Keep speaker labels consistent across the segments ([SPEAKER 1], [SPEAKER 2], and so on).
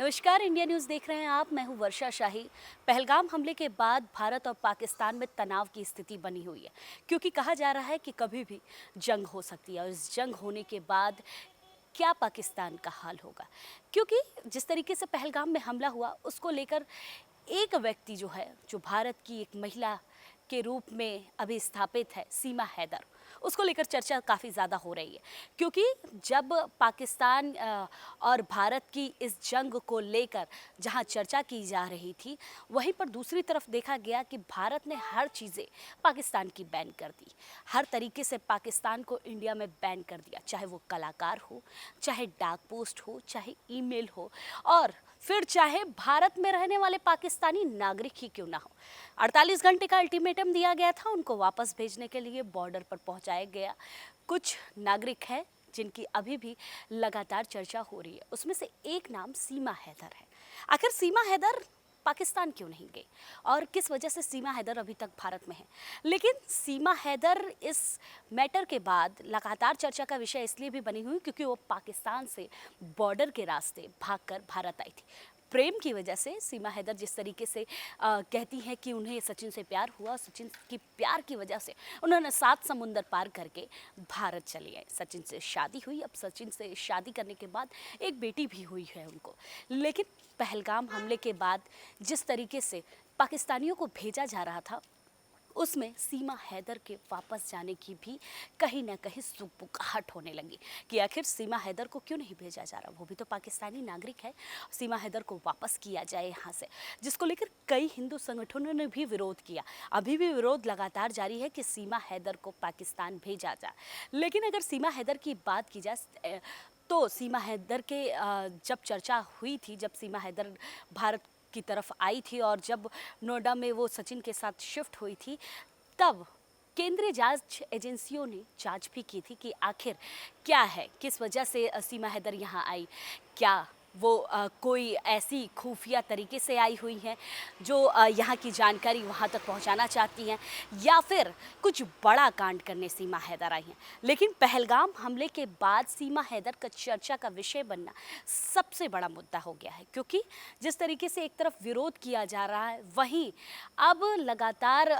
[SPEAKER 1] नमस्कार, India news देख रहे हैं आप। मैं हूं वर्षा शाही। पहलगाम हमले के बाद भारत और पाकिस्तान में तनाव की स्थिति बनी हुई है, क्योंकि कहा जा रहा है कि कभी भी जंग हो सकती है और इस जंग होने के बाद क्या पाकिस्तान का हाल होगा। क्योंकि जिस तरीके से पहलगाम में हमला हुआ, उसको लेकर एक व्यक्ति जो है, जो भारत की एक महिला के रूप में अभी स्थापित है, सीमा हैदर, उसको लेकर चर्चा काफ़ी ज़्यादा हो रही है। क्योंकि जब पाकिस्तान और भारत की इस जंग को लेकर जहां चर्चा की जा रही थी, वहीं पर दूसरी तरफ देखा गया कि भारत ने हर चीज़ें पाकिस्तान की बैन कर दी। हर तरीके से पाकिस्तान को इंडिया में बैन कर दिया, चाहे वो कलाकार हो, चाहे डाक पोस्ट हो, चाहे ईमेल हो, और फिर चाहे भारत में रहने वाले पाकिस्तानी नागरिक ही क्यों ना हो। 48 घंटे का अल्टीमेटम दिया गया था, उनको वापस भेजने के लिए बॉर्डर पर पहुंचाया गया। कुछ नागरिक हैं जिनकी अभी भी लगातार चर्चा हो रही है, उसमें से एक नाम सीमा हैदर है। आखिर सीमा हैदर पाकिस्तान क्यों नहीं गई और किस वजह से सीमा हैदर अभी तक भारत में है। लेकिन सीमा हैदर इस मैटर के बाद लगातार चर्चा का विषय इसलिए भी बनी हुई क्योंकि वो पाकिस्तान से बॉर्डर के रास्ते भागकर भारत आई थी। प्रेम की वजह से सीमा हैदर जिस तरीके से कहती हैं कि उन्हें सचिन से प्यार हुआ, सचिन की प्यार की वजह से उन्होंने 7 समुंदर पार करके भारत चली आई। सचिन से शादी हुई, अब सचिन से शादी करने के बाद एक बेटी भी हुई है उनको। लेकिन पहलगाम हमले के बाद जिस तरीके से पाकिस्तानियों को भेजा जा रहा था, उसमें सीमा हैदर के वापस जाने की भी कहीं ना कहीं सुगबुगाहट होने लगी कि आखिर सीमा हैदर को क्यों नहीं भेजा जा रहा। वो भी तो पाकिस्तानी नागरिक है, सीमा हैदर को वापस किया जाए यहाँ से, जिसको लेकर कई हिंदू संगठनों ने भी विरोध किया। अभी भी विरोध लगातार जारी है कि सीमा हैदर को पाकिस्तान भेजा जाए। लेकिन अगर सीमा हैदर की बात की जाए तो सीमा हैदर के जब चर्चा हुई थी, जब सीमा हैदर भारत की तरफ आई थी और जब नोएडा में वो सचिन के साथ शिफ्ट हुई थी, तब केंद्रीय जांच एजेंसियों ने जांच भी की थी कि आखिर क्या है, किस वजह से सीमा हैदर यहाँ आई। क्या वो कोई ऐसी खुफिया तरीके से आई हुई हैं जो यहाँ की जानकारी वहाँ तक पहुँचाना चाहती हैं, या फिर कुछ बड़ा कांड करने सीमा हैदर आई हैं। लेकिन पहलगाम हमले के बाद सीमा हैदर का चर्चा का विषय बनना सबसे बड़ा मुद्दा हो गया है, क्योंकि जिस तरीके से एक तरफ विरोध किया जा रहा है, वहीं अब लगातार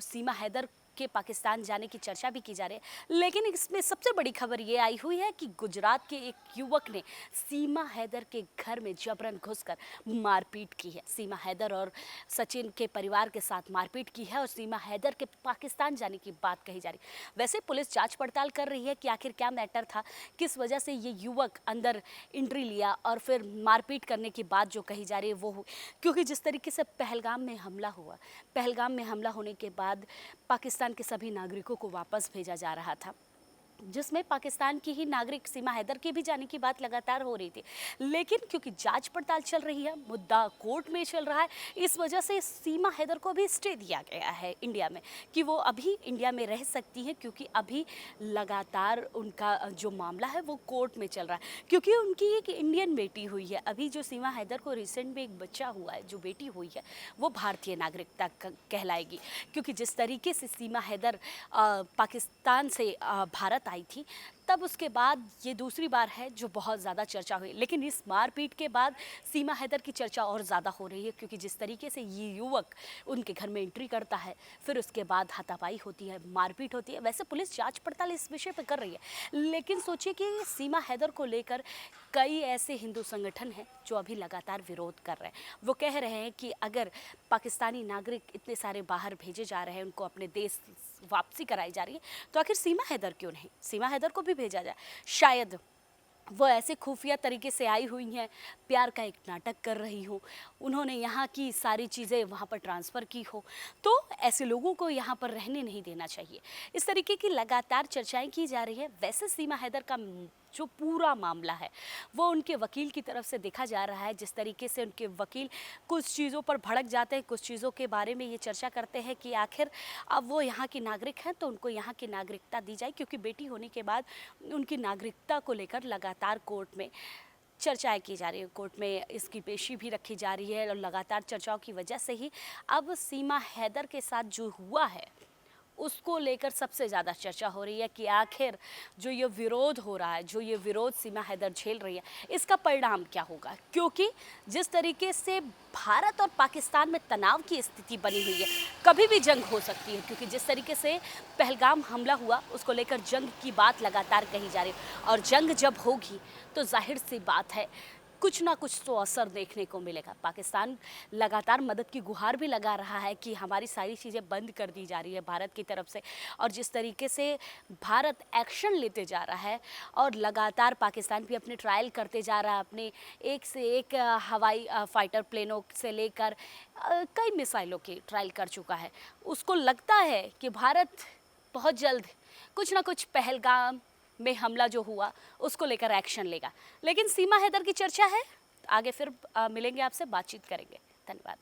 [SPEAKER 1] सीमा हैदर के पाकिस्तान जाने की चर्चा भी की जा रही है। लेकिन इसमें सबसे बड़ी खबर ये आई हुई है कि गुजरात के एक युवक ने सीमा हैदर के घर में जबरन घुसकर मारपीट की है। सीमा हैदर और सचिन के परिवार के साथ मारपीट की है और सीमा हैदर के पाकिस्तान जाने की बात कही जा रही है। वैसे पुलिस जांच पड़ताल कर रही है कि आखिर क्या मैटर था, किस वजह से ये युवक अंदर एंट्री लिया और फिर मारपीट करने की बात जो कही जा रही है वो हुई। क्योंकि जिस तरीके से पहलगाम में हमला हुआ, पहलगाम में हमला होने के बाद पाकिस्तान के सभी नागरिकों को वापस भेजा जा रहा था, जिसमें पाकिस्तान की ही नागरिक सीमा हैदर के भी जाने की बात लगातार हो रही थी। लेकिन क्योंकि जांच पड़ताल चल रही है, मुद्दा कोर्ट में चल रहा है, इस वजह से सीमा हैदर को भी स्टे दिया गया है इंडिया में कि वो अभी इंडिया में रह सकती हैं, क्योंकि अभी लगातार उनका जो मामला है वो कोर्ट में चल रहा है। क्योंकि उनकी एक इंडियन बेटी हुई है, अभी जो सीमा हैदर को रिसेंट में एक बच्चा हुआ है, जो बेटी हुई है वो भारतीय नागरिकता कहलाएगी। क्योंकि जिस तरीके से सीमा हैदर पाकिस्तान से भारत आई थी, तब उसके बाद ये दूसरी बार है जो बहुत ज़्यादा चर्चा हुई। लेकिन इस मारपीट के बाद सीमा हैदर की चर्चा और ज़्यादा हो रही है, क्योंकि जिस तरीके से ये युवक उनके घर में एंट्री करता है, फिर उसके बाद हाथापाई होती है, मारपीट होती है। वैसे पुलिस जांच पड़ताल इस विषय पर कर रही है, लेकिन सोचिए कि सीमा हैदर को लेकर कई ऐसे हिंदू संगठन हैं जो अभी लगातार विरोध कर रहे हैं। वो कह रहे हैं कि अगर पाकिस्तानी नागरिक इतने सारे बाहर भेजे जा रहे हैं, उनको अपने देश वापसी कराई जा रही है, तो आखिर सीमा हैदर क्यों नहीं, सीमा हैदर को भी भेजा जाए। शायद वो ऐसे खुफिया तरीके से आई हुई हैं, प्यार का एक नाटक कर रही हो, उन्होंने यहाँ की सारी चीज़ें वहाँ पर ट्रांसफ़र की हो, तो ऐसे लोगों को यहाँ पर रहने नहीं देना चाहिए। इस तरीके की लगातार चर्चाएं की जा रही है। वैसे सीमा हैदर का जो पूरा मामला है वो उनके वकील की तरफ से देखा जा रहा है। जिस तरीके से उनके वकील कुछ चीज़ों पर भड़क जाते हैं, कुछ चीज़ों के बारे में ये चर्चा करते हैं कि आखिर अब वो यहाँ की नागरिक हैं तो उनको यहाँ की नागरिकता दी जाए, क्योंकि बेटी होने के बाद उनकी नागरिकता को लेकर लगातार कोर्ट में चर्चाएं की जा रही है, कोर्ट में इसकी पेशी भी रखी जा रही है। और लगातार चर्चाओं की वजह से ही अब सीमा हैदर के साथ जो हुआ है उसको लेकर सबसे ज़्यादा चर्चा हो रही है कि आखिर जो ये विरोध हो रहा है, जो ये विरोध सीमा हैदर झेल रही है, इसका परिणाम क्या होगा। क्योंकि जिस तरीके से भारत और पाकिस्तान में तनाव की स्थिति बनी हुई है, कभी भी जंग हो सकती है। क्योंकि जिस तरीके से पहलगाम हमला हुआ, उसको लेकर जंग की बात लगातार कही जा रही है, और जंग जब होगी तो जाहिर सी बात है कुछ ना कुछ तो असर देखने को मिलेगा। पाकिस्तान लगातार मदद की गुहार भी लगा रहा है कि हमारी सारी चीज़ें बंद कर दी जा रही है भारत की तरफ से, और जिस तरीके से भारत एक्शन लेते जा रहा है और लगातार पाकिस्तान भी अपने ट्रायल करते जा रहा है, अपने एक से एक हवाई फाइटर प्लेनों से लेकर कई मिसाइलों की ट्रायल कर चुका है। उसको लगता है कि भारत बहुत जल्द कुछ ना कुछ पहलगाम में हमला जो हुआ उसको लेकर एक्शन लेगा। लेकिन सीमा हैदर की चर्चा है, आगे फिर मिलेंगे आपसे, बातचीत करेंगे। धन्यवाद।